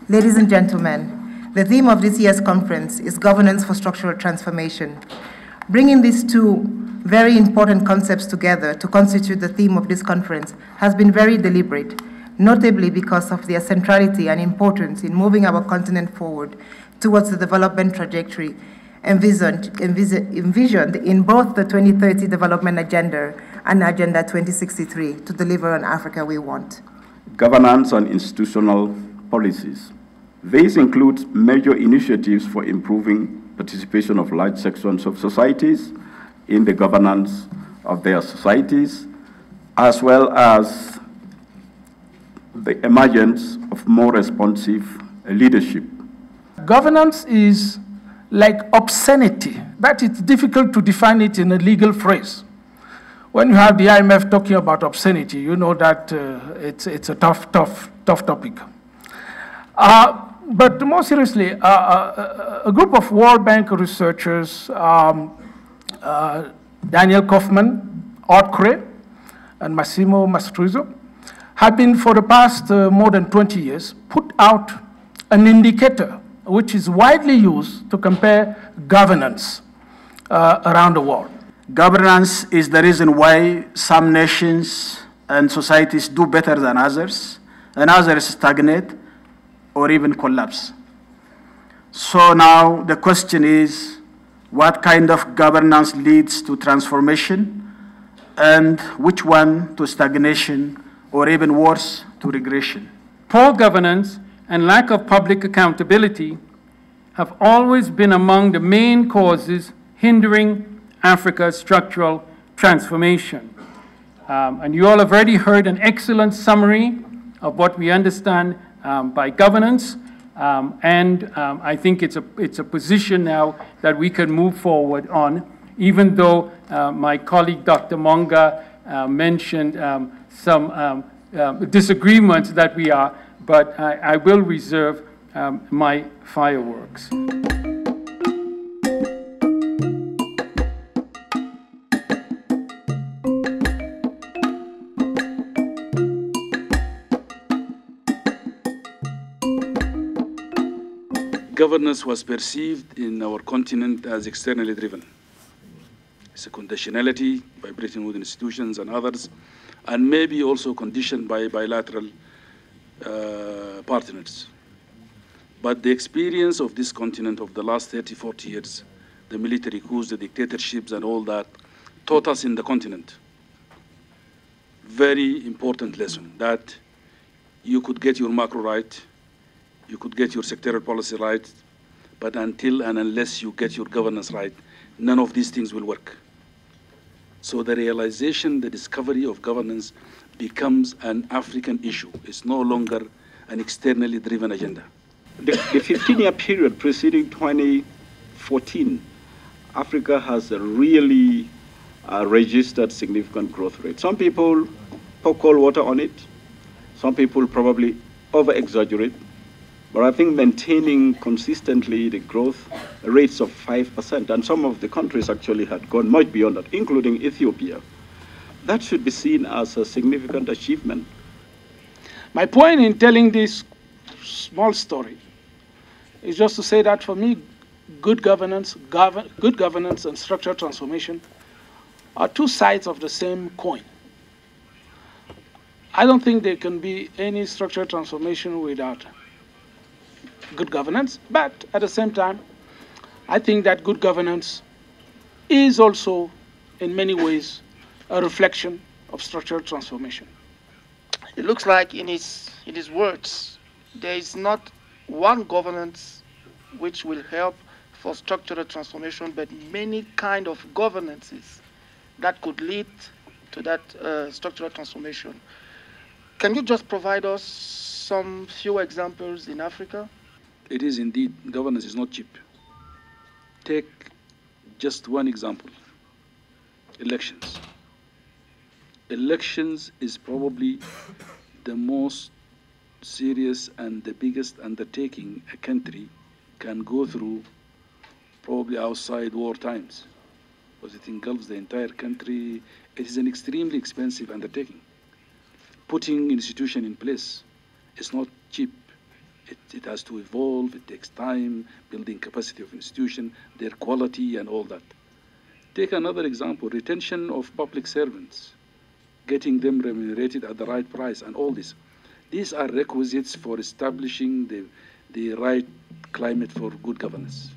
Ladies and gentlemen, the theme of this year's conference is Governance for Structural Transformation. Bringing these two very important concepts together to constitute the theme of this conference has been very deliberate, notably because of their centrality and importance in moving our continent forward towards the development trajectory envisioned in both the 2030 Development Agenda and Agenda 2063 to deliver on Africa we want. Governance and institutional policies. These include major initiatives for improving participation of large sections of societies in the governance of their societies, as well as the emergence of more responsive leadership. Governance is like obscenity, but it's difficult to define it in a legal phrase. When you have the IMF talking about obscenity, you know that it's a tough topic. But more seriously, a group of World Bank researchers, Daniel Kaufman, Art Cray, and Massimo Mastruzzo, have been for the past more than 20 years put out an indicator which is widely used to compare governance around the world. Governance is the reason why some nations and societies do better than others, and others stagnate or even collapse. So now the question is, what kind of governance leads to transformation, and which one to stagnation, or even worse, to regression? Poor governance and lack of public accountability have always been among the main causes hindering Africa's structural transformation. And you all have already heard an excellent summary of what we understand by governance, and I think it's a position now that we can move forward on, even though my colleague Dr. Monga mentioned some disagreements that we are, but I will reserve my fireworks. Governance was perceived in our continent as externally driven. It's a conditionality vibrating with institutions and others, and maybe also conditioned by bilateral partners. But the experience of this continent of the last 30, 40 years, the military coups, the dictatorships and all that, taught us in the continent very important lesson that you could get your macro right, you could get your sectoral policy right, but until and unless you get your governance right, none of these things will work. So the realization, the discovery of governance becomes an African issue. It's no longer an externally driven agenda. The 15-year period preceding 2014, Africa has really registered significant growth rate. Some people pour cold water on it. Some people probably over-exaggerate. But I think maintaining consistently the growth rates of 5%, and some of the countries actually had gone much beyond that, including Ethiopia, that should be seen as a significant achievement. My point in telling this small story is just to say that for me, good governance and structural transformation are two sides of the same coin. I don't think there can be any structural transformation without good governance, but at the same time, I think that good governance is also, in many ways, a reflection of structural transformation. It looks like in his words, there is not one governance which will help for structural transformation, but many kind of governances that could lead to that structural transformation. Can you just provide us some few examples in Africa? It is indeed, governance is not cheap. Take just one example, elections. Elections is probably the most serious and the biggest undertaking a country can go through, probably outside war times, because it engulfs the entire country. It is an extremely expensive undertaking. Putting institution in place is not cheap. It has to evolve, it takes time, building capacity of institution, their quality and all that. Take another example, retention of public servants, getting them remunerated at the right price and all this. These are requisites for establishing the right climate for good governance.